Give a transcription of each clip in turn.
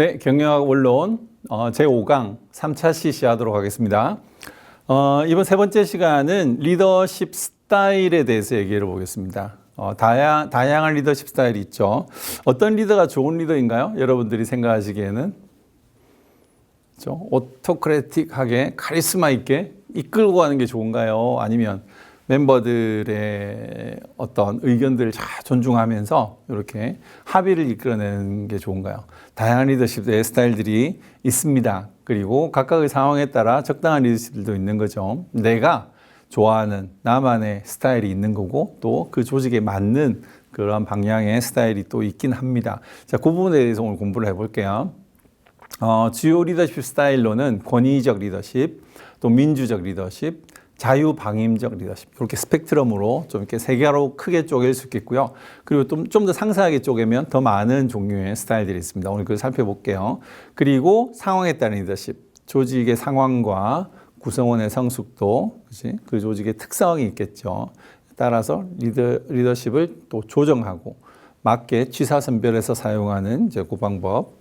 네, 경영학 원론 제5강 3차 시시하도록 하겠습니다. 이번 세 번째 시간은 리더십 스타일에 대해서 얘기해 보겠습니다. 다양한 리더십 스타일이 있죠. 어떤 리더가 좋은 리더인가요? 여러분들이 생각하시기에는 오토크래틱하게 카리스마 있게 이끌고 가는 게 좋은가요? 아니면 멤버들의 어떤 의견들을 잘 존중하면서 이렇게 합의를 이끌어내는 게 좋은가요? 다양한 리더십의 스타일들이 있습니다. 그리고 각각의 상황에 따라 적당한 리더십들도 있는 거죠. 내가 좋아하는 나만의 스타일이 있는 거고 또 그 조직에 맞는 그런 방향의 스타일이 또 있긴 합니다. 자, 그 부분에 대해서 오늘 공부를 해볼게요. 주요 리더십 스타일로는 권위적 리더십, 또 민주적 리더십, 자유방임적 리더십, 이렇게 스펙트럼으로 좀 이렇게 세 개로 크게 쪼갤 수 있겠고요. 그리고 좀 더 상세하게 쪼개면 더 많은 종류의 스타일들이 있습니다. 오늘 그걸 살펴볼게요. 그리고 상황에 따른 리더십, 조직의 상황과 구성원의 성숙도, 그 조직의 특성이 있겠죠. 따라서 리더십을 또 조정하고 맞게 취사선별해서 사용하는 이제 그 방법,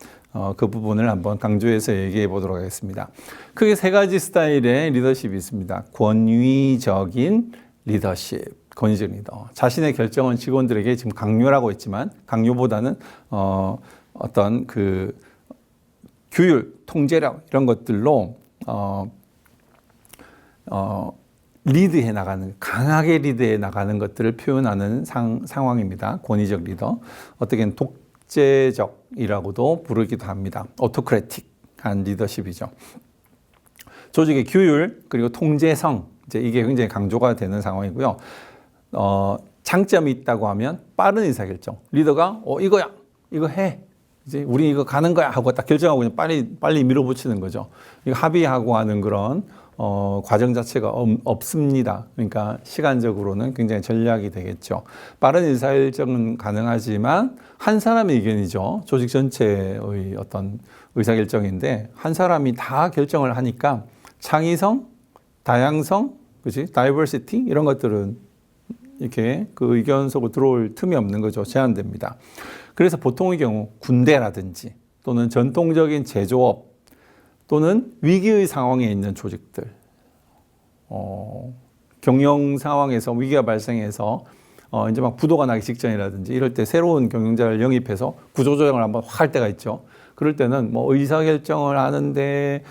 그 부분을 한번 강조해서 얘기해 보도록 하겠습니다. 크게 세 가지 스타일의 리더십이 있습니다. 권위적인 리더십, 권위적 리더. 자신의 결정은 직원들에게 지금 강요라고 했지만 강요보다는 어떤 그 규율, 통제력 이런 것들로 리드해 나가는, 강하게 리드해 나가는 것들을 표현하는 상황입니다. 권위적 리더. 어떻게는 독재적이라고도 부르기도 합니다. 오토크래틱한 리더십이죠. 조직의 규율 그리고 통제성, 이제 이게 굉장히 강조가 되는 상황이고요. 장점이 있다고 하면 빠른 의사결정. 리더가 이거야, 이거 해. 이제 우리 이거 가는 거야 하고 딱 결정하고 그냥 빨리 밀어붙이는 거죠. 이거 합의하고 하는 그런 과정 자체가 없습니다. 그러니까 시간적으로는 굉장히 전략이 되겠죠. 빠른 의사결정은 가능하지만 한 사람의 의견이죠. 조직 전체의 어떤 의사결정인데 한 사람이 다 결정을 하니까 창의성, 다양성, 그치? 다이버시티 이런 것들은 이렇게 그 의견 속으로 들어올 틈이 없는 거죠. 제한됩니다. 그래서 보통의 경우 군대라든지 또는 전통적인 제조업 또는 위기의 상황에 있는 조직들, 경영 상황에서 위기가 발생해서 이제 막 부도가 나기 직전이라든지 이럴 때 새로운 경영자를 영입해서 구조조정을 한번 확 할 때가 있죠. 그럴 때는 뭐 의사결정을 하는데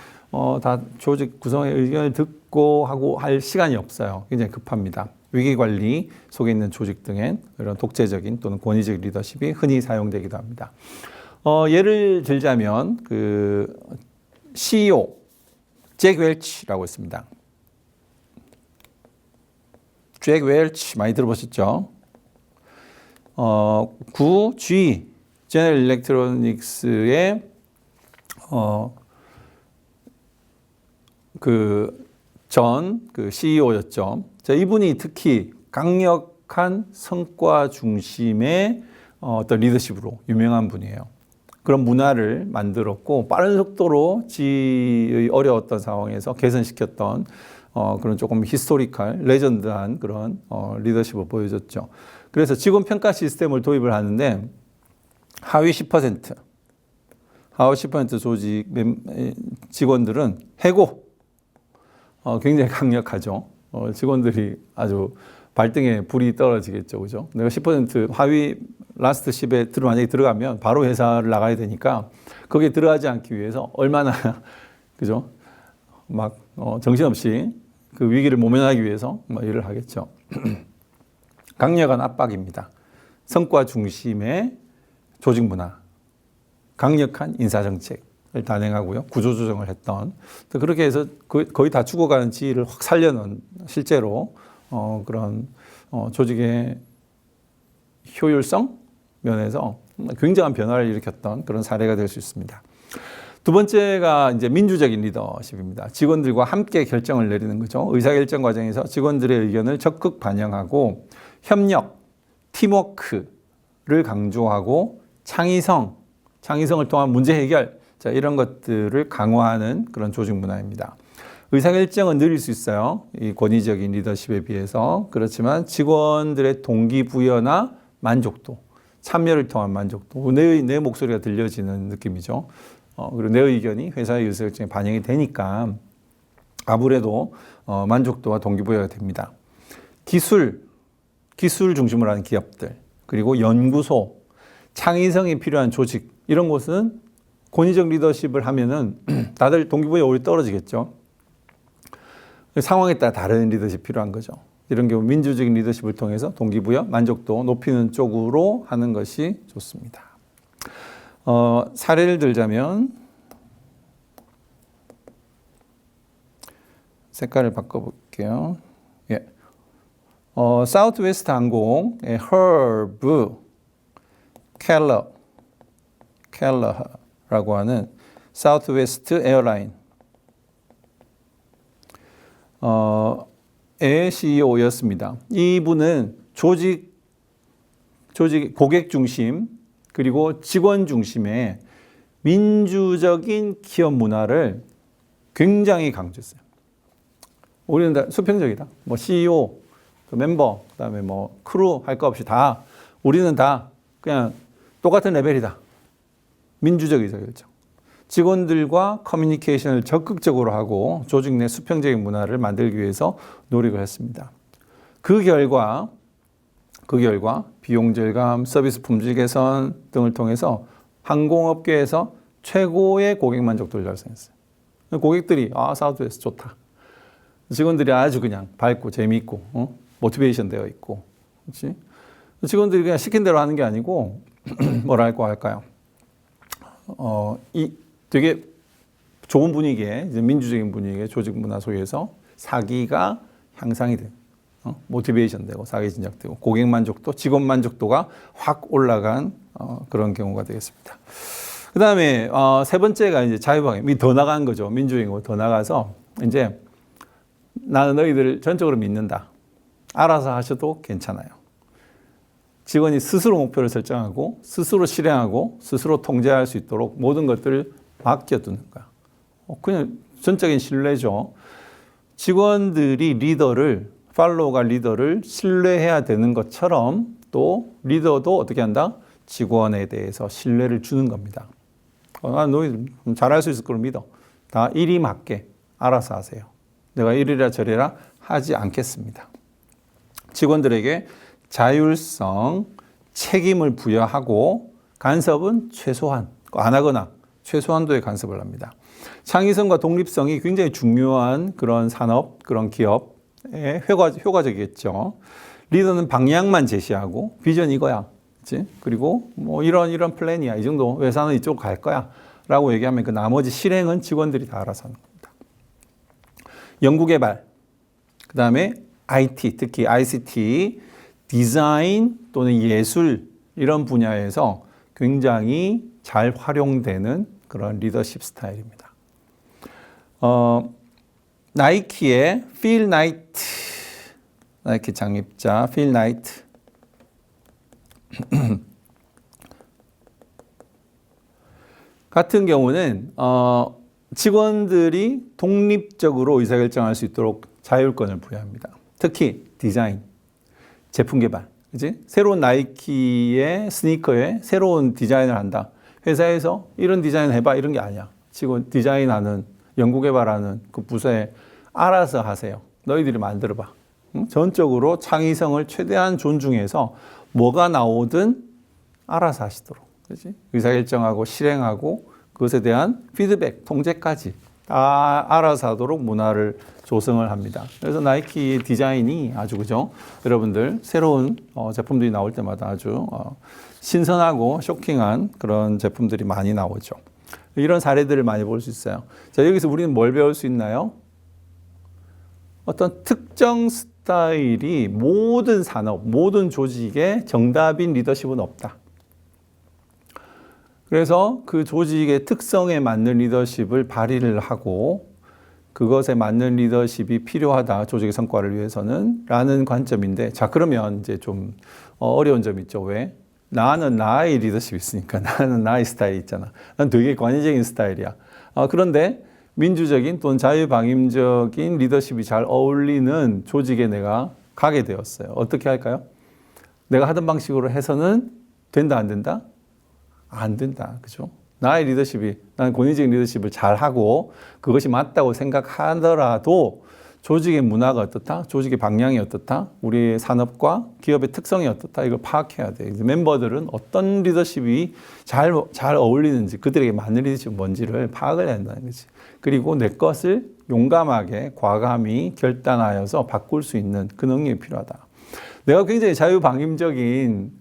다 조직 구성의 의견을 듣고 하고 할 시간이 없어요. 굉장히 급합니다. 위기관리 속에 있는 조직 등엔 이런 독재적인 또는 권위적 리더십이 흔히 사용되기도 합니다. 예를 들자면 그 CEO 잭 웰치라고 있습니다. 잭 웰치 많이 들어보셨죠? G 제너럴 일렉트로닉스의 전 CEO였죠. 자, 이분이 특히 강력한 성과 중심의 어떤 리더십으로 유명한 분이에요. 그런 문화를 만들었고 빠른 속도로 지의 어려웠던 상황에서 개선시켰던 그런 조금 히스토리컬, 레전드한 그런 리더십을 보여줬죠. 그래서 직원 평가 시스템을 도입을 하는데 하위 10% 조직 직원들은 해고, 굉장히 강력하죠. 직원들이 아주 발등에 불이 떨어지겠죠. 그죠? 내가 10% 하위 라스트 10에 만약에 들어가면 바로 회사를 나가야 되니까 거기에 들어가지 않기 위해서 얼마나, 그죠? 막, 정신없이 그 위기를 모면하기 위해서 뭐 일을 하겠죠. 강력한 압박입니다. 성과 중심의 조직 문화, 강력한 인사정책을 단행하고요. 구조조정을 했던. 그렇게 해서 거의 다 죽어가는 지위를 확 살려놓은 실제로 그런 조직의 효율성 면에서 굉장한 변화를 일으켰던 그런 사례가 될 수 있습니다. 두 번째가 이제 민주적인 리더십입니다. 직원들과 함께 결정을 내리는 거죠. 의사결정 과정에서 직원들의 의견을 적극 반영하고 협력, 팀워크를 강조하고 창의성을 통한 문제 해결, 자, 이런 것들을 강화하는 그런 조직 문화입니다. 의사결정은 느릴 수 있어요. 이 권위적인 리더십에 비해서. 그렇지만 직원들의 동기부여나 만족도, 참여를 통한 만족도, 내 목소리가 들려지는 느낌이죠. 그리고 내 의견이 회사의 의사결정에 반영이 되니까 아무래도 만족도와 동기부여가 됩니다. 기술 중심으로 하는 기업들, 그리고 연구소, 창의성이 필요한 조직, 이런 곳은 권위적 리더십을 하면은 다들 동기부여 오히려 떨어지겠죠. 상황에 따라 다른 리더십 필요한 거죠. 이런 경우 민주적인 리더십을 통해서 동기부여, 만족도 높이는 쪽으로 하는 것이 좋습니다. 사례를 들자면 색깔을 바꿔볼게요. 예. 사우스웨스트 항공의 허브 켈러라고 하는 사우스웨스트 에어라인 의 CEO였습니다. 이분은 조직 고객 중심 그리고 직원 중심의 민주적인 기업 문화를 굉장히 강조했어요. 우리는 다 수평적이다. 뭐 CEO, 그 멤버, 그다음에 뭐 크루 할 거 없이 다 우리는 다 그냥 똑같은 레벨이다. 민주적 의사결정. 직원들과 커뮤니케이션을 적극적으로 하고 조직 내 수평적인 문화를 만들기 위해서 노력을 했습니다. 그 결과 비용 절감, 서비스 품질 개선 등을 통해서 항공업계에서 최고의 고객 만족도를 달성했어요. 고객들이 사우스웨스트 좋다. 직원들이 아주 그냥 밝고 재미있고 모티베이션 되어 있고, 그렇지? 직원들이 그냥 시킨 대로 하는 게 아니고 뭐랄까 할까요? 이 되게 좋은 분위기에, 이제 민주적인 분위기의 조직 문화 속에서 사기가 향상이 돼요. 모티베이션 되고 사기 진작되고 고객 만족도, 직원 만족도가 확 올라간 그런 경우가 되겠습니다. 그 다음에 세 번째가 이제 자유방임, 더 나간 거죠. 민주적인 더 나가서 이제 나는 너희들을 전적으로 믿는다. 알아서 하셔도 괜찮아요. 직원이 스스로 목표를 설정하고 스스로 실행하고 스스로 통제할 수 있도록 모든 것들을 맡겨두는 거야. 그냥 전적인 신뢰죠. 직원들이 팔로워가 리더를 신뢰해야 되는 것처럼 또 리더도 어떻게 한다? 직원에 대해서 신뢰를 주는 겁니다. 너희들 잘할 수 있을 걸 믿어. 다 일이 맞게 알아서 하세요. 내가 이리라 저리라 하지 않겠습니다. 직원들에게 자율성, 책임을 부여하고 간섭은 최소한, 안 하거나 최소한도의 간섭을 합니다. 창의성과 독립성이 굉장히 중요한 그런 산업, 그런 기업에 효과적이겠죠. 리더는 방향만 제시하고 비전 이거야. 그치? 그리고 뭐 이런 플랜이야. 이 정도 회사는 이쪽으로 갈 거야. 라고 얘기하면 그 나머지 실행은 직원들이 다 알아서 하는 겁니다. 연구개발, 그 다음에 IT, 특히 ICT, 디자인 또는 예술 이런 분야에서 굉장히 잘 활용되는 그런 리더십 스타일입니다. 나이키의 필 나이트, 나이키 창립자 필 나이트 같은 경우는 직원들이 독립적으로 의사결정할 수 있도록 자율권을 부여합니다. 특히 디자인, 제품 개발, 그치? 새로운 나이키의 스니커에 새로운 디자인을 한다. 회사에서 이런 디자인 해봐 이런 게 아니야. 직원 디자인하는, 연구개발하는 그 부서에 알아서 하세요. 너희들이 만들어봐. 전적으로 창의성을 최대한 존중해서 뭐가 나오든 알아서 하시도록. 그치? 의사결정하고 실행하고 그것에 대한 피드백, 통제까지 다 알아서 하도록 문화를 조성을 합니다. 그래서 나이키의 디자인이 아주 그죠? 여러분들 새로운 제품들이 나올 때마다 아주 신선하고 쇼킹한 그런 제품들이 많이 나오죠. 이런 사례들을 많이 볼 수 있어요. 자, 여기서 우리는 뭘 배울 수 있나요? 어떤 특정 스타일이 모든 산업, 모든 조직에 정답인 리더십은 없다. 그래서 그 조직의 특성에 맞는 리더십을 발휘를 하고 그것에 맞는 리더십이 필요하다. 조직의 성과를 위해서는 라는 관점인데, 자, 그러면 이제 좀 어려운 점이 있죠. 왜? 나는 나의 리더십이 있으니까. 나는 나의 스타일이 있잖아. 난 되게 관의적인 스타일이야. 그런데 민주적인 또는 자유방임적인 리더십이 잘 어울리는 조직에 내가 가게 되었어요. 어떻게 할까요? 내가 하던 방식으로 해서는 된다, 안 된다? 안 된다. 그죠? 나의 리더십이, 나는 권위적인 리더십을 잘하고 그것이 맞다고 생각하더라도 조직의 문화가 어떻다? 조직의 방향이 어떻다? 우리의 산업과 기업의 특성이 어떻다? 이걸 파악해야 돼. 멤버들은 어떤 리더십이 잘 어울리는지, 그들에게 맞는 리더십이 뭔지를 파악을 해야 한다는 거지. 그리고 내 것을 용감하게, 과감히 결단하여서 바꿀 수 있는 그 능력이 필요하다. 내가 굉장히 자유방임적인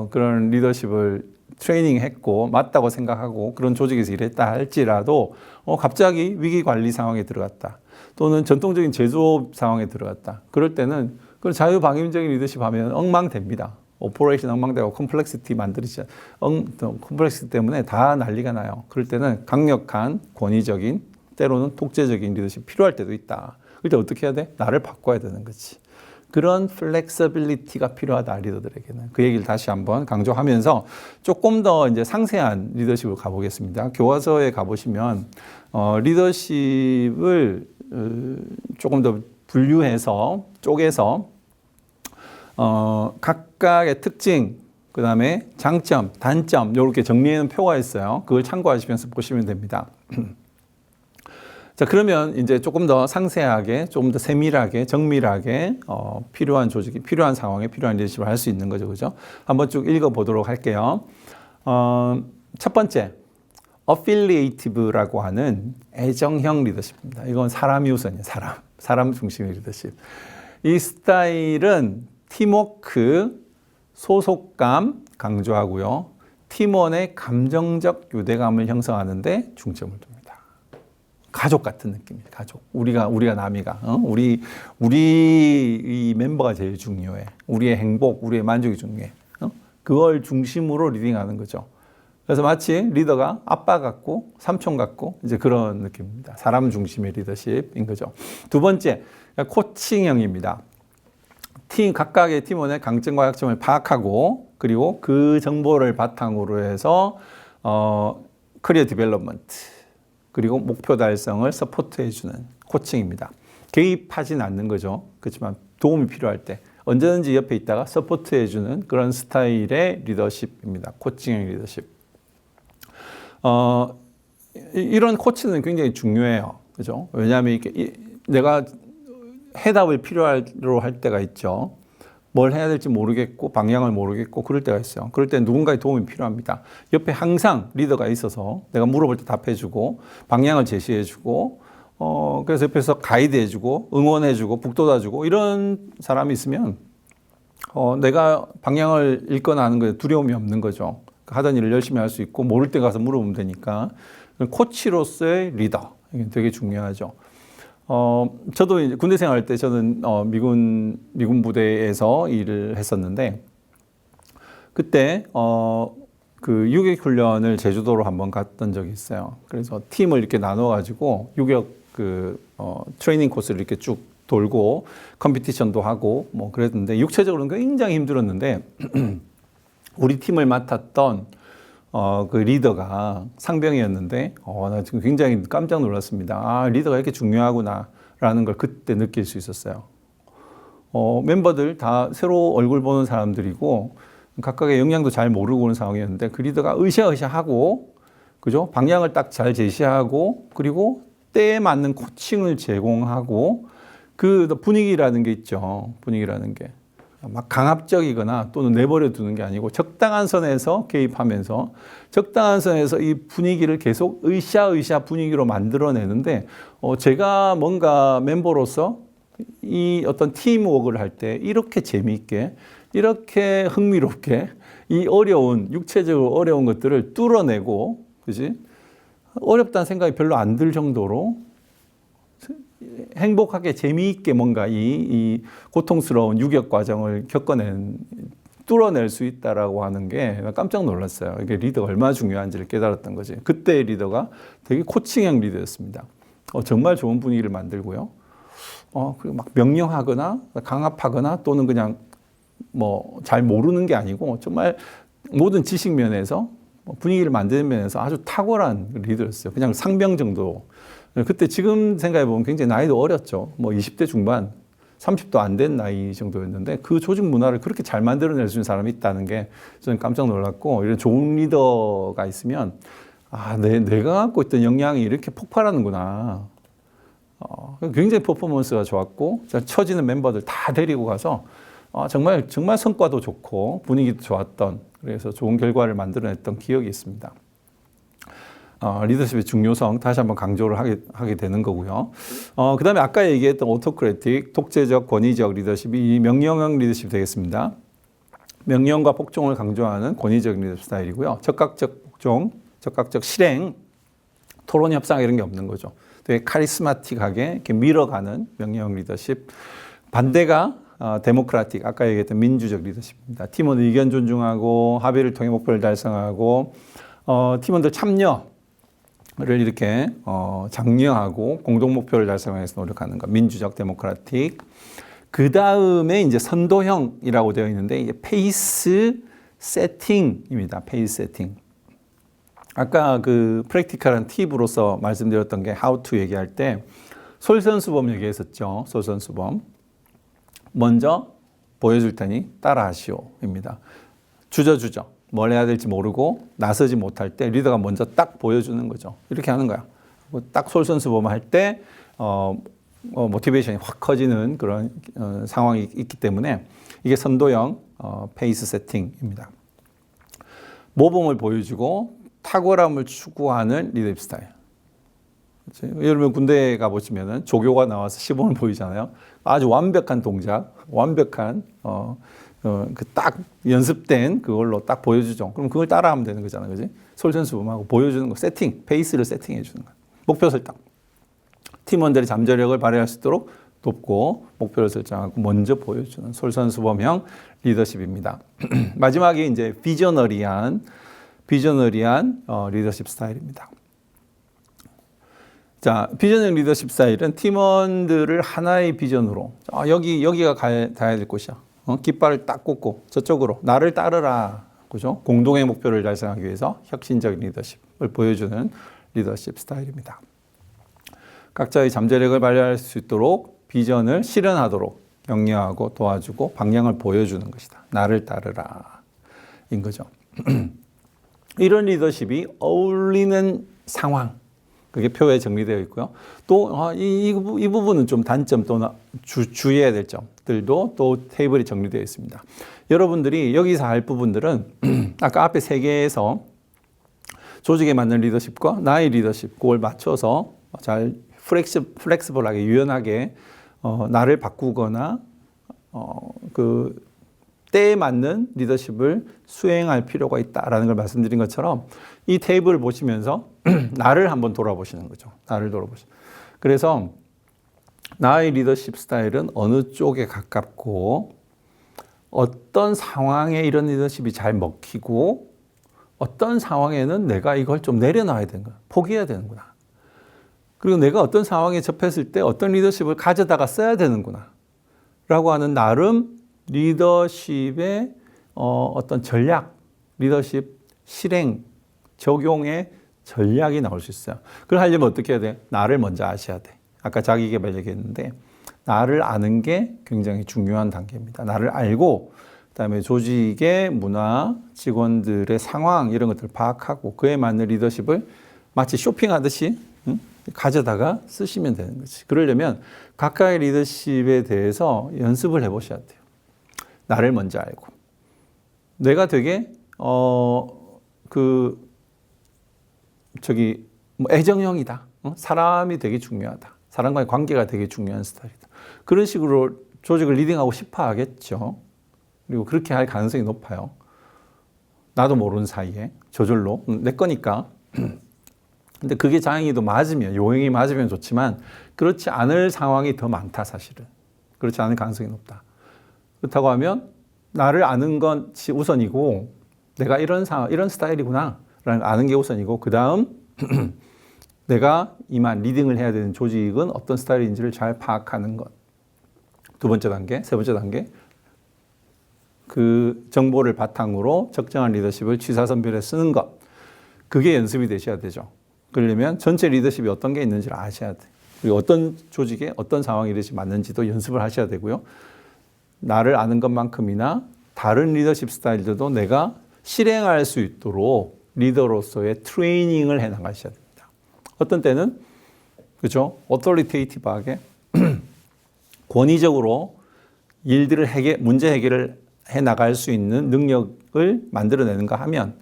그런 리더십을 트레이닝했고 맞다고 생각하고 그런 조직에서 일했다 할지라도 갑자기 위기관리 상황에 들어갔다. 또는 전통적인 제조업 상황에 들어갔다. 그럴 때는 그 자유방임적인 리더십 하면 엉망됩니다. 오퍼레이션 엉망되고 컴플렉시티 만들지, 컴플렉시티 때문에 다 난리가 나요. 그럴 때는 강력한 권위적인 때로는 독재적인 리더십이 필요할 때도 있다. 그럴 때 어떻게 해야 돼? 나를 바꿔야 되는 거지. 그런 플렉서빌리티가 필요하다, 리더들에게는. 그 얘기를 다시 한번 강조하면서 조금 더 이제 상세한 리더십을 가보겠습니다. 교과서에 가보시면 리더십을 조금 더 분류해서 쪼개서 각각의 특징, 그 다음에 장점, 단점 이렇게 정리해놓은 표가 있어요. 그걸 참고하시면서 보시면 됩니다. 자, 그러면 이제 조금 더 상세하게, 조금 더 세밀하게, 정밀하게 필요한 조직이, 필요한 상황에 필요한 리더십을 할 수 있는 거죠, 그죠? 한번 쭉 읽어보도록 할게요. 첫 번째, affiliative라고 하는 애정형 리더십입니다. 이건 사람이 우선이에요. 사람 중심의 리더십. 이 스타일은 팀워크, 소속감 강조하고요. 팀원의 감정적 유대감을 형성하는 데 중점을 둡니다. 가족 같은 느낌이에요. 가족. 우리가 남이가. 우리 이 멤버가 제일 중요해. 우리의 행복, 우리의 만족이 중요해. 그걸 중심으로 리딩하는 거죠. 그래서 마치 리더가 아빠 같고 삼촌 같고 이제 그런 느낌입니다. 사람 중심의 리더십인 거죠. 두 번째, 코칭형입니다. 각각의 팀원의 강점과 약점을 파악하고 그리고 그 정보를 바탕으로 해서 커리어 디벨롭먼트 그리고 목표 달성을 서포트해주는 코칭입니다. 개입하진 않는 거죠. 그렇지만 도움이 필요할 때 언제든지 옆에 있다가 서포트해주는 그런 스타일의 리더십입니다. 코칭형 리더십. 이런 코치는 굉장히 중요해요. 그죠? 왜냐하면 이게 내가 해답을 필요로 할 때가 있죠. 뭘 해야 될지 모르겠고 방향을 모르겠고 그럴 때가 있어요. 그럴 때 누군가의 도움이 필요합니다. 옆에 항상 리더가 있어서 내가 물어볼 때 답해주고 방향을 제시해주고 그래서 옆에서 가이드해주고 응원해주고 북돋아주고 이런 사람이 있으면 내가 방향을 읽거나 하는 거에 두려움이 없는 거죠. 하던 일을 열심히 할 수 있고 모를 때 가서 물어보면 되니까 코치로서의 리더 이게 되게 중요하죠. 저도 이제 군대 생활할 때 저는 미군 부대에서 일을 했었는데 그때 그 유격 훈련을 제주도로 한번 갔던 적이 있어요. 그래서 팀을 이렇게 나눠 가지고 유격 트레이닝 코스를 이렇게 쭉 돌고 컴피티션도 하고 뭐 그랬는데 육체적으로는 굉장히 힘들었는데 우리 팀을 맡았던 그 리더가 상병이었는데 나 지금 굉장히 깜짝 놀랐습니다. 아, 리더가 이렇게 중요하구나라는 걸 그때 느낄 수 있었어요. 멤버들 다 새로 얼굴 보는 사람들이고 각각의 역량도 잘 모르고 오는 상황이었는데 그 리더가 으쌰으쌰하고 그죠? 방향을 딱 잘 제시하고 그리고 때에 맞는 코칭을 제공하고 그 분위기라는 게 있죠. 분위기라는 게. 막 강압적이거나 또는 내버려 두는 게 아니고 적당한 선에서 개입하면서 적당한 선에서 이 분위기를 계속 으쌰으쌰 분위기로 만들어내는데 제가 뭔가 멤버로서 이 어떤 팀워크를 할 때 이렇게 재미있게 이렇게 흥미롭게 이 어려운 육체적으로 어려운 것들을 뚫어내고 그지 어렵다는 생각이 별로 안 들 정도로 행복하게 재미있게 뭔가 이 고통스러운 유격 과정을 뚫어낼 수 있다라고 하는 게 깜짝 놀랐어요. 이게 리더가 얼마나 중요한지를 깨달았던 거지. 그때의 리더가 되게 코칭형 리더였습니다. 정말 좋은 분위기를 만들고요. 그리고 막 명령하거나 강압하거나 또는 그냥 뭐 잘 모르는 게 아니고 정말 모든 지식 면에서 분위기를 만드는 면에서 아주 탁월한 리더였어요. 그냥 상병 정도. 그때 지금 생각해보면 굉장히 나이도 어렸죠. 뭐 20대 중반, 30도 안 된 나이 정도였는데 그 조직 문화를 그렇게 잘 만들어낼 수 있는 사람이 있다는 게 저는 깜짝 놀랐고 이런 좋은 리더가 있으면 내가 갖고 있던 역량이 이렇게 폭발하는구나. 굉장히 퍼포먼스가 좋았고, 처지는 멤버들 다 데리고 가서 정말 성과도 좋고 분위기도 좋았던, 그래서 좋은 결과를 만들어냈던 기억이 있습니다. 리더십의 중요성 다시 한번 강조를 하게 되는 거고요. 그 다음에 아까 얘기했던 오토크래틱, 독재적, 권위적 리더십이 명령형 리더십이 되겠습니다. 명령과 복종을 강조하는 권위적 리더십 스타일이고요. 적극적 복종, 적극적 실행, 토론 협상 이런 게 없는 거죠. 되게 카리스마틱하게 이렇게 밀어가는 명령 리더십. 반대가 데모크라틱, 아까 얘기했던 민주적 리더십입니다. 팀원 의견 존중하고 합의를 통해 목표를 달성하고 팀원들 참여를 이렇게 장려하고 공동 목표를 달성하기 위해서 노력하는 것. 민주적 데모크라틱. 그 다음에 이제 선도형이라고 되어 있는데 이게 페이스 세팅입니다. 페이스 세팅. 아까 그 프랙티컬한 팁으로서 말씀드렸던 게 how to 얘기할 때 솔선수범 얘기했었죠. 솔선수범. 먼저 보여줄 테니 따라하시오입니다. 주저주저. 뭘 해야 될지 모르고 나서지 못할 때 리더가 먼저 딱 보여주는 거죠. 이렇게 하는 거야. 딱 솔선수범 할 때 모티베이션이 확 커지는 그런 상황이 있기 때문에 이게 선도형 페이스 세팅입니다. 모범을 보여주고 탁월함을 추구하는 리더십 스타일. 여러분 군대 가보시면 조교가 나와서 시범을 보이잖아요. 아주 완벽한 동작, 완벽한 그 딱 연습된 그걸로 딱 보여주죠. 그럼 그걸 따라하면 되는 거잖아요, 그지? 솔선수범하고 보여주는 거, 세팅, 페이스를 세팅해 주는 거예요. 목표 설정. 팀원들이 잠재력을 발휘할 수 있도록 돕고 목표를 설정하고 먼저 보여주는 솔선수범형 리더십입니다. 마지막에 이제 비저너리한 리더십 스타일입니다. 자, 비전형 리더십 스타일은 팀원들을 하나의 비전으로 여기가 가야 될 곳이야. 깃발을 딱 꽂고 저쪽으로 나를 따르라. 그죠? 공동의 목표를 달성하기 위해서 혁신적인 리더십을 보여주는 리더십 스타일입니다. 각자의 잠재력을 발휘할 수 있도록 비전을 실현하도록 격려하고 도와주고 방향을 보여주는 것이다. 나를 따르라. 인 거죠. 이런 리더십이 어울리는 상황, 그게 표에 정리되어 있고요. 또 이 부분은 좀 단점 또는 주의해야 될 점들도 또 테이블이 정리되어 있습니다. 여러분들이 여기서 할 부분들은 아까 앞에 세 개에서 조직에 맞는 리더십과 나의 리더십, 그걸 맞춰서 잘 플렉시블하게 유연하게 나를 바꾸거나 그 때에 맞는 리더십을 수행할 필요가 있다라는 걸 말씀드린 것처럼 이 테이블을 보시면서 나를 한번 돌아보시는 거죠. 나를 돌아보시는. 그래서 나의 리더십 스타일은 어느 쪽에 가깝고 어떤 상황에 이런 리더십이 잘 먹히고 어떤 상황에는 내가 이걸 좀 내려놔야 되는 거야. 포기해야 되는구나. 그리고 내가 어떤 상황에 접했을 때 어떤 리더십을 가져다가 써야 되는구나. 라고 하는 나름 리더십의 어떤 전략, 리더십 실행, 적용의 전략이 나올 수 있어요. 그걸 하려면 어떻게 해야 돼? 나를 먼저 아셔야 돼. 아까 자기개발 얘기했는데 나를 아는 게 굉장히 중요한 단계입니다. 나를 알고 그다음에 조직의 문화, 직원들의 상황 이런 것들을 파악하고 그에 맞는 리더십을 마치 쇼핑하듯이 가져다가 쓰시면 되는 거지. 그러려면 각각의 리더십에 대해서 연습을 해보셔야 돼요. 나를 먼저 알고 내가 되게 애정형이다. 사람이 되게 중요하다. 사람과의 관계가 되게 중요한 스타일이다. 그런 식으로 조직을 리딩하고 싶어 하겠죠. 그리고 그렇게 할 가능성이 높아요. 나도 모르는 사이에 저절로 내 거니까. 근데 그게 장애도 맞으면, 요행이 맞으면 좋지만 그렇지 않을 상황이 더 많다, 사실은. 그렇지 않을 가능성이 높다. 그렇다고 하면 나를 아는 것이 우선이고 내가 이런 스타일이구나 라는 걸 아는 게 우선이고 그 다음 내가 이만 리딩을 해야 되는 조직은 어떤 스타일인지를 잘 파악하는 것. 두 번째 단계, 세 번째 단계. 그 정보를 바탕으로 적정한 리더십을 취사선별에 쓰는 것. 그게 연습이 되셔야 되죠. 그러려면 전체 리더십이 어떤 게 있는지를 아셔야 돼요. 그리고 어떤 조직에 어떤 상황이 리더십이 맞는지도 연습을 하셔야 되고요. 나를 아는 것만큼이나 다른 리더십 스타일들도 내가 실행할 수 있도록 리더로서의 트레이닝을 해 나가셔야 됩니다. 어떤 때는 그죠? 어토리테이티브하게 권위적으로 일들을 문제 해결을 해 나갈 수 있는 능력을 만들어내는가 하면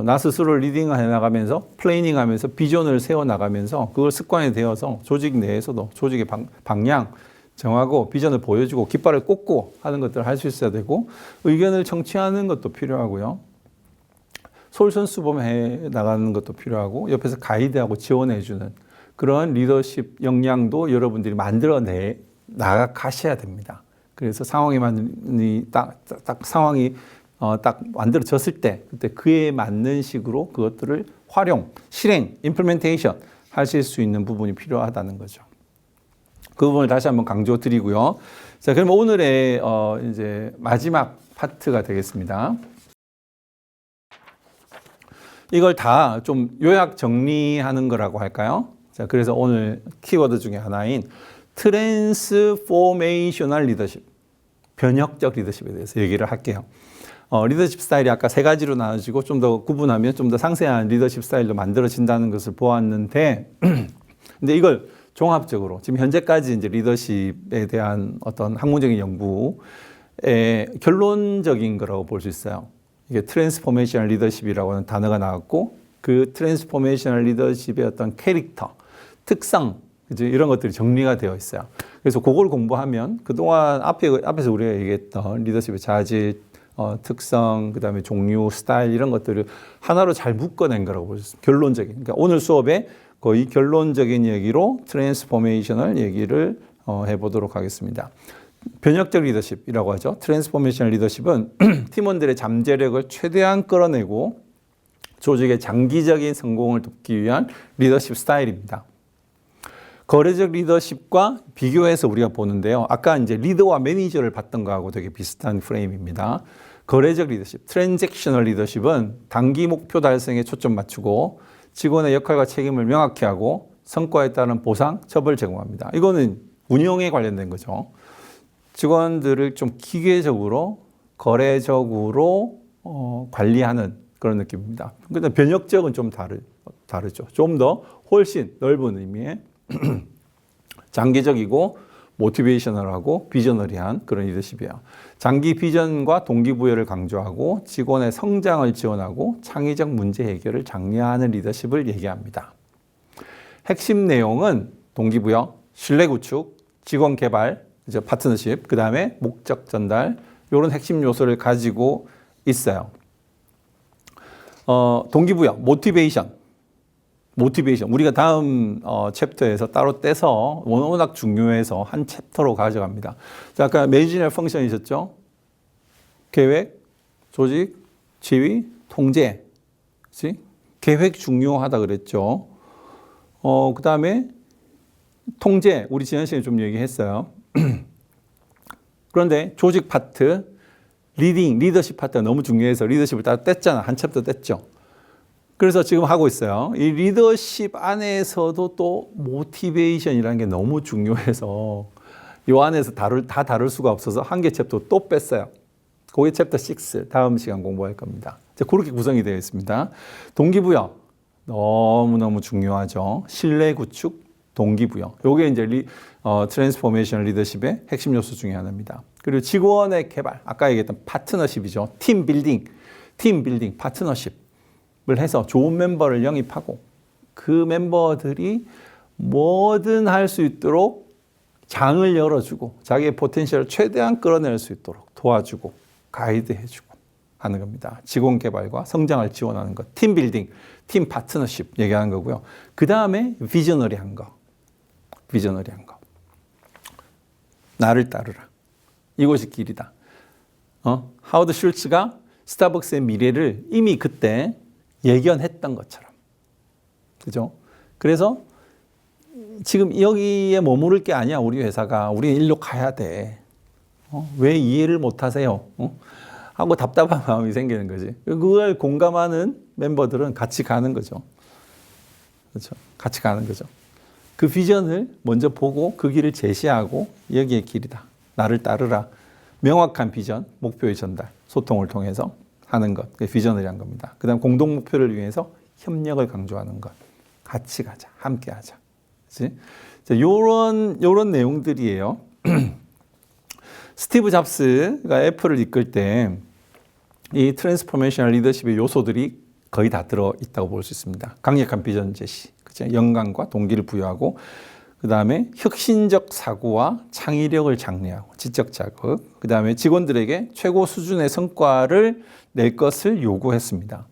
나 스스로 리딩을 해 나가면서 플래닝 하면서 비전을 세워 나가면서 그걸 습관이 되어서 조직 내에서도 조직의 방향 정하고 비전을 보여주고 깃발을 꽂고 하는 것들을 할 수 있어야 되고 의견을 청취하는 것도 필요하고요. 솔선수범해 나가는 것도 필요하고 옆에서 가이드하고 지원해 주는 그런 리더십 역량도 여러분들이 만들어내 나가셔야 됩니다. 그래서 상황이 딱 만들어졌을 때 그때 그에 맞는 식으로 그것들을 활용, 실행, 임플멘테이션 하실 수 있는 부분이 필요하다는 거죠. 그 부분을 다시 한번 강조드리고요. 자, 그럼 오늘의 이제 마지막 파트가 되겠습니다. 이걸 다 좀 요약 정리하는 거라고 할까요? 자, 그래서 오늘 키워드 중에 하나인 트랜스포메이셔널 리더십, 변혁적 리더십에 대해서 얘기를 할게요. 리더십 스타일이 아까 세 가지로 나눠지고 좀 더 구분하면 좀 더 상세한 리더십 스타일로 만들어진다는 것을 보았는데, 근데 이걸 종합적으로 지금 현재까지 이제 리더십에 대한 어떤 학문적인 연구의 결론적인 거라고 볼 수 있어요. 이게 트랜스포메이셔널 리더십이라고 하는 단어가 나왔고, 그 트랜스포메이셔널 리더십의 어떤 캐릭터, 특성, 이런 것들이 정리가 되어 있어요. 그래서 그걸 공부하면 그동안 앞에서 우리가 얘기했던 리더십의 자질, 특성, 그 다음에 종류, 스타일 이런 것들을 하나로 잘 묶어낸 거라고 볼 수 있습니다. 결론적인. 그러니까 오늘 수업에 거의 결론적인 얘기로 트랜스포메이셔널 얘기를 해보도록 하겠습니다. 변혁적 리더십이라고 하죠. 트랜스포메이셔널 리더십은 팀원들의 잠재력을 최대한 끌어내고 조직의 장기적인 성공을 돕기 위한 리더십 스타일입니다. 거래적 리더십과 비교해서 우리가 보는데요. 아까 이제 리더와 매니저를 봤던 거하고 되게 비슷한 프레임입니다. 거래적 리더십, 트랜잭셔널 리더십은 단기 목표 달성에 초점 맞추고 직원의 역할과 책임을 명확히 하고 성과에 따른 보상, 처벌 제공합니다. 이거는 운영에 관련된 거죠. 직원들을 좀 기계적으로, 거래적으로 관리하는 그런 느낌입니다. 근데 변혁적은 좀 다르죠. 좀 더 훨씬 넓은 의미의 장기적이고 모티베이셔널하고 비저너리한 그런 리더십이에요. 장기 비전과 동기부여를 강조하고 직원의 성장을 지원하고 창의적 문제 해결을 장려하는 리더십을 얘기합니다. 핵심 내용은 동기부여, 신뢰 구축, 직원 개발, 이제 파트너십, 그 다음에 목적 전달 이런 핵심 요소를 가지고 있어요. 동기부여, 모티베이션. 우리가 다음 챕터에서 따로 떼서 워낙 중요해서 한 챕터로 가져갑니다. 자, 아까 매니지널 펑션이 있었죠. 계획, 조직, 지휘, 통제. 그치? 계획 중요하다 그랬죠. 그 다음에 통제, 우리 지난 시간에 좀 얘기했어요. 그런데 조직 파트, 리더십 파트가 너무 중요해서 리더십을 따로 뗐잖아. 한 챕터 뗐죠. 그래서 지금 하고 있어요. 이 리더십 안에서도 또 모티베이션이라는 게 너무 중요해서 이 안에서 다 다룰 수가 없어서 한 개 챕터 또 뺐어요. 그게 챕터 6 다음 시간 공부할 겁니다. 그렇게 구성이 되어 있습니다. 동기부여 너무너무 중요하죠. 신뢰 구축, 동기부여. 이게 이제 트랜스포메이션 리더십의 핵심 요소 중에 하나입니다. 그리고 직원의 개발, 아까 얘기했던 파트너십이죠. 팀 빌딩, 파트너십. 을 해서 좋은 멤버를 영입하고 그 멤버들이 뭐든 할 수 있도록 장을 열어주고 자기의 포텐셜을 최대한 끌어낼 수 있도록 도와주고 가이드해주고 하는 겁니다. 직원 개발과 성장을 지원하는 것, 팀 빌딩, 팀 파트너십 얘기하는 거고요. 그 다음에 비저너리한 거. 나를 따르라. 이것이 길이다. 하워드 슐츠가 스타벅스의 미래를 이미 그때 예견했던 것처럼. 그죠? 그래서 지금 여기에 머무를 게 아니야, 우리 회사가. 우리 일로 가야 돼. 왜 이해를 못 하세요? 하고 답답한 마음이 생기는 거지. 그걸 공감하는 멤버들은 같이 가는 거죠. 그렇죠? 같이 가는 거죠. 그 비전을 먼저 보고 그 길을 제시하고 여기에 길이다. 나를 따르라. 명확한 비전, 목표의 전달, 소통을 통해서 하는 것, 그게 비저너리한 겁니다. 그다음 공동 목표를 위해서 협력을 강조하는 것, 같이 가자, 함께 하자. 그렇지? 요런 내용들이에요. 스티브 잡스가 애플을 이끌 때 이 트랜스포메이셔널 리더십의 요소들이 거의 다 들어있다고 볼 수 있습니다. 강력한 비전 제시, 그렇죠? 영감과 동기를 부여하고, 그 다음에 혁신적 사고와 창의력을 장려하고, 지적 자극, 그 다음에 직원들에게 최고 수준의 성과를 낼 것을 요구했습니다.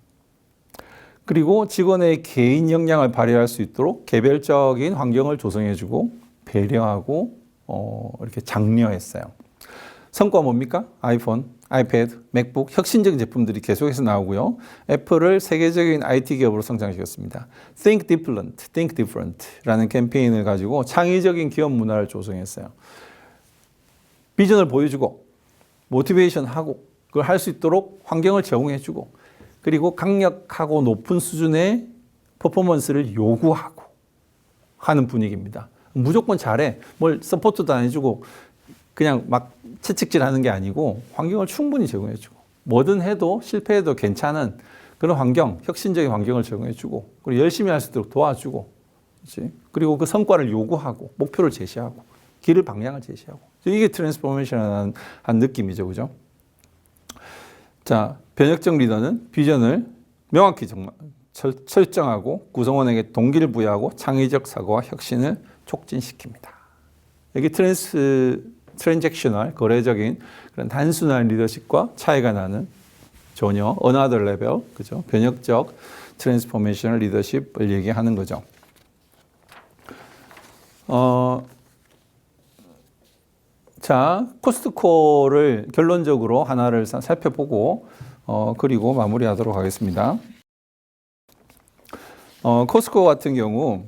그리고 직원의 개인 역량을 발휘할 수 있도록 개별적인 환경을 조성해주고, 배려하고, 이렇게 장려했어요. 성과 뭡니까? 아이폰, 아이패드, 맥북, 혁신적인 제품들이 계속해서 나오고요. 애플을 세계적인 IT 기업으로 성장시켰습니다. Think different, think different라는 캠페인을 가지고 창의적인 기업 문화를 조성했어요. 비전을 보여주고, 모티베이션하고, 그걸 할 수 있도록 환경을 제공해주고, 그리고 강력하고 높은 수준의 퍼포먼스를 요구하고 하는 분위기입니다. 무조건 잘해, 뭘 서포트도 안 해주고, 그냥 막 채찍질하는 게 아니고 환경을 충분히 제공해주고 뭐든 해도 실패해도 괜찮은 그런 환경, 혁신적인 환경을 제공해주고 그리고 열심히 할 수 있도록 도와주고, 그렇지? 그리고 그 성과를 요구하고 목표를 제시하고 길을 방향을 제시하고 이게 트랜스포메이션한 느낌이죠, 그죠? 자, 변혁적 리더는 비전을 명확히 설정하고 구성원에게 동기를 부여하고 창의적 사고와 혁신을 촉진시킵니다. 여기 트랜잭셔널, 거래적인 그런 단순한 리더십과 차이가 나는 전혀 another level, 그죠? 변혁적 트랜스포메이셔널 리더십을 얘기하는 거죠. 자, 코스트코를 결론적으로 하나를 살펴보고 그리고 마무리하도록 하겠습니다. 코스트코 같은 경우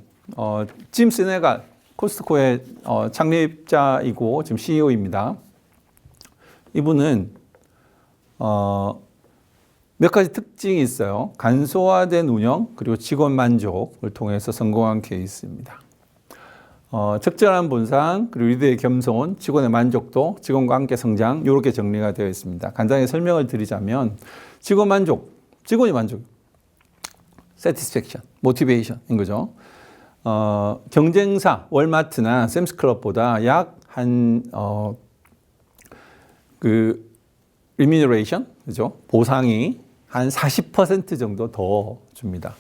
짐 시네갈 코스트코의 창립자이고 지금 CEO입니다. 이분은 몇 가지 특징이 있어요. 간소화된 운영 그리고 직원 만족을 통해서 성공한 케이스입니다. 적절한 본상 그리고 리더의 겸손, 직원의 만족도, 직원과 함께 성장 이렇게 정리가 되어 있습니다. 간단히 설명을 드리자면 직원 만족, 직원이 만족, satisfaction, motivation인 거죠. 경쟁사 월마트나 샘스클럽보다 약 remuneration, 그죠? 보상이 한 40% 정도 더 줍니다.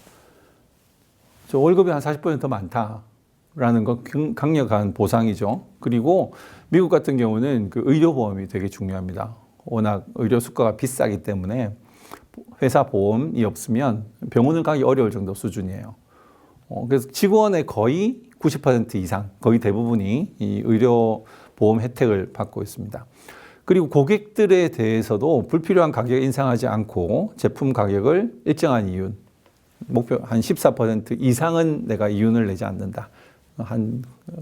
월급이 한 40% 더 많다라는 건 강력한 보상이죠. 그리고 미국 같은 경우는 그 의료보험이 되게 중요합니다. 워낙 의료 수가가 비싸기 때문에 회사 보험이 없으면 병원을 가기 어려울 정도 수준이에요. 그래서 직원의 거의 90% 이상, 거의 대부분이 이 의료보험 혜택을 받고 있습니다. 그리고 고객들에 대해서도 불필요한 가격 인상하지 않고 제품 가격을 일정한 이윤, 목표 한 14% 이상은 내가 이윤을 내지 않는다.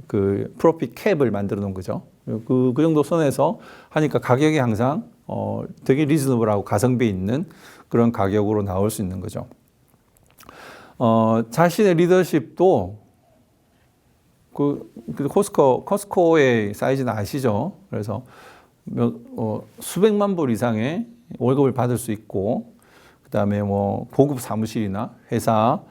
그 프로핏 캡을 만들어 놓은 거죠. 그 정도 선에서 하니까 가격이 항상 되게 리즈너블하고 가성비 있는 그런 가격으로 나올 수 있는 거죠. 자신의 리더십도 코스트코의 사이즈는 아시죠? 그래서 수백만 불 이상의 월급을 받을 수 있고, 그 다음에 뭐 고급 사무실이나 회사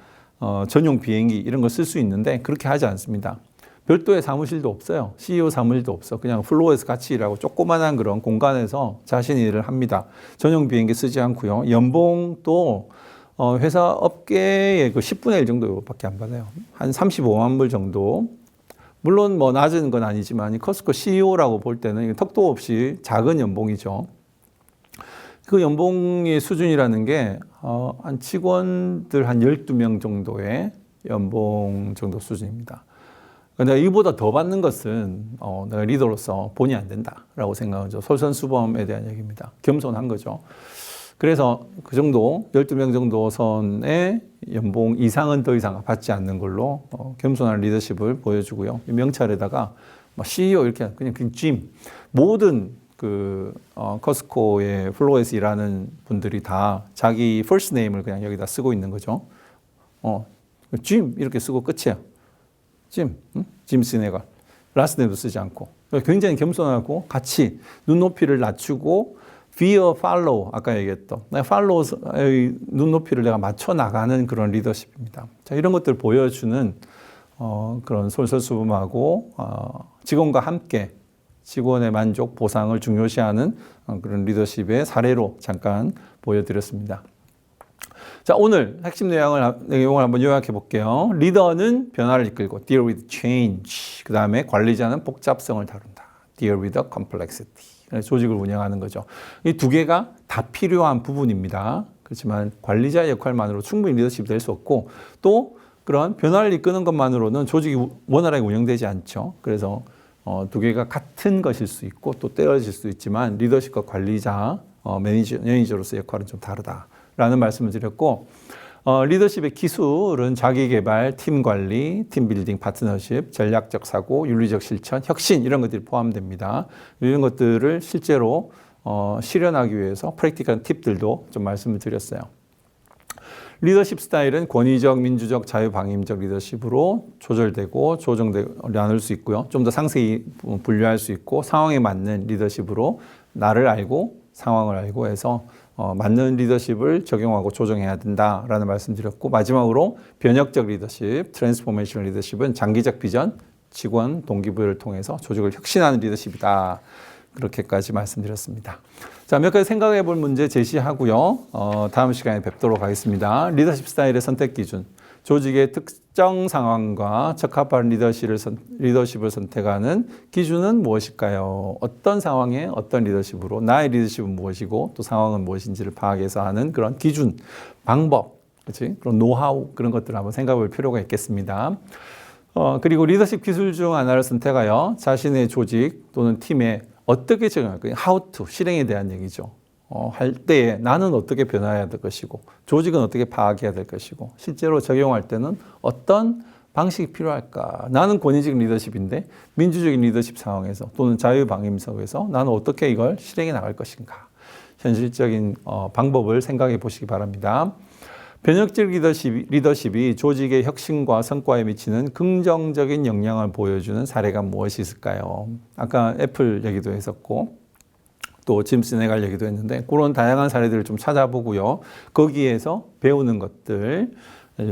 전용 비행기 이런 걸 쓸 수 있는데 그렇게 하지 않습니다. 별도의 사무실도 없어요. CEO 사무실도 없어. 그냥 플로어에서 같이 일하고 조그만한 그런 공간에서 자신이 일을 합니다. 전용 비행기 쓰지 않고요. 연봉도 회사 업계의 그 10분의 1 정도밖에 안 받아요. 한 35만 불 정도. 물론 뭐 낮은 건 아니지만 코스트코 CEO라고 볼 때는 턱도 없이 작은 연봉이죠. 그 연봉의 수준이라는 게 한 직원들 한 12명 정도의 연봉 정도 수준입니다. 내가 이보다 더 받는 것은 내가 리더로서 본의 안 된다라고 생각하죠. 솔선수범에 대한 얘기입니다. 겸손한 거죠. 그래서 그 정도 12명 정도 선의 연봉 이상은 더 이상 받지 않는 걸로 겸손한 리더십을 보여주고요. 명찰에다가 CEO 이렇게 그냥 짐 모든 코스트코의 플로어에서 일하는 분들이 다 자기 first name을 그냥 여기다 쓰고 있는 거죠. 짐 이렇게 쓰고 끝이에요. 짐 시네갈. 라스트 네임도 쓰지 않고. 굉장히 겸손하고 같이 눈높이를 낮추고 fear, follow 아까 얘기했던 follow의 눈높이를 내가 맞춰 나가는 그런 리더십입니다. 자, 이런 것들 보여주는 그런 솔선수범하고 직원과 함께 직원의 만족, 보상을 중요시하는 그런 리더십의 사례로 잠깐 보여드렸습니다. 자, 오늘 핵심 내용을 한번 요약해 볼게요. 리더는 변화를 이끌고 deal with change. 그 다음에 관리자는 복잡성을 다룬다. deal with the complexity. 조직을 운영하는 거죠. 이 두 개가 다 필요한 부분입니다. 그렇지만 관리자의 역할만으로 충분히 리더십이 될 수 없고 또 그런 변화를 이끄는 것만으로는 조직이 원활하게 운영되지 않죠. 그래서 두 개가 같은 것일 수 있고 또 떼어질 수 있지만 리더십과 관리자, 매니저로서의 역할은 좀 다르다라는 말씀을 드렸고 리더십의 기술은 자기개발, 팀관리, 팀빌딩, 파트너십, 전략적 사고, 윤리적 실천, 혁신 이런 것들이 포함됩니다. 이런 것들을 실제로 실현하기 위해서 프랙티컬한 팁들도 좀 말씀을 드렸어요. 리더십 스타일은 권위적, 민주적, 자유방임적 리더십으로 조절되고 조정되고 나눌 수 있고요. 좀 더 상세히 분류할 수 있고 상황에 맞는 리더십으로 나를 알고 상황을 알고 해서 맞는 리더십을 적용하고 조정해야 된다라는 말씀드렸고 마지막으로 변혁적 리더십, 트랜스포메이션 리더십은 장기적 비전, 직원 동기부여를 통해서 조직을 혁신하는 리더십이다. 그렇게까지 말씀드렸습니다. 자, 몇 가지 생각해 볼 문제 제시하고요. 다음 시간에 뵙도록 하겠습니다. 리더십 스타일의 선택 기준. 조직의 특정 상황과 적합한 리더십을 선택하는 기준은 무엇일까요? 어떤 상황에 어떤 리더십으로 나의 리더십은 무엇이고 또 상황은 무엇인지를 파악해서 하는 그런 기준, 방법, 그렇지? 그런 노하우 그런 것들을 한번 생각해 볼 필요가 있겠습니다. 그리고 리더십 기술 중 하나를 선택하여 자신의 조직 또는 팀에 어떻게 적용할까요? How to, 실행에 대한 얘기죠. 할 때에 나는 어떻게 변화해야 될 것이고 조직은 어떻게 파악해야 될 것이고 실제로 적용할 때는 어떤 방식이 필요할까? 나는 권위적 리더십인데 민주적인 리더십 상황에서 또는 자유방임 속에서 나는 어떻게 이걸 실행해 나갈 것인가? 현실적인 방법을 생각해 보시기 바랍니다. 변혁적 리더십이 조직의 혁신과 성과에 미치는 긍정적인 영향을 보여주는 사례가 무엇이 있을까요? 아까 애플 얘기도 했었고 또 짐 스네갈 얘기도 했는데 그런 다양한 사례들을 좀 찾아보고요. 거기에서 배우는 것들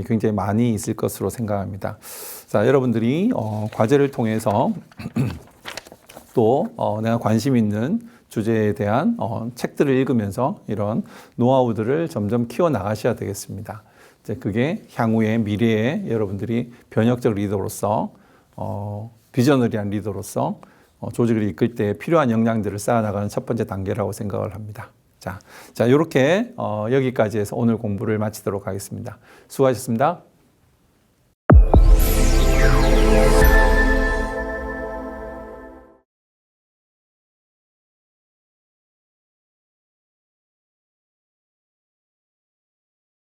굉장히 많이 있을 것으로 생각합니다. 자, 여러분들이 과제를 통해서 또 내가 관심 있는 주제에 대한 책들을 읽으면서 이런 노하우들을 점점 키워나가셔야 되겠습니다. 이제 그게 향후의 미래에 여러분들이 변혁적 리더로서 비저너리한 리더로서 조직을 이끌 때 필요한 역량들을 쌓아나가는 첫 번째 단계라고 생각을 합니다. 자, 이렇게 여기까지 해서 오늘 공부를 마치도록 하겠습니다. 수고하셨습니다.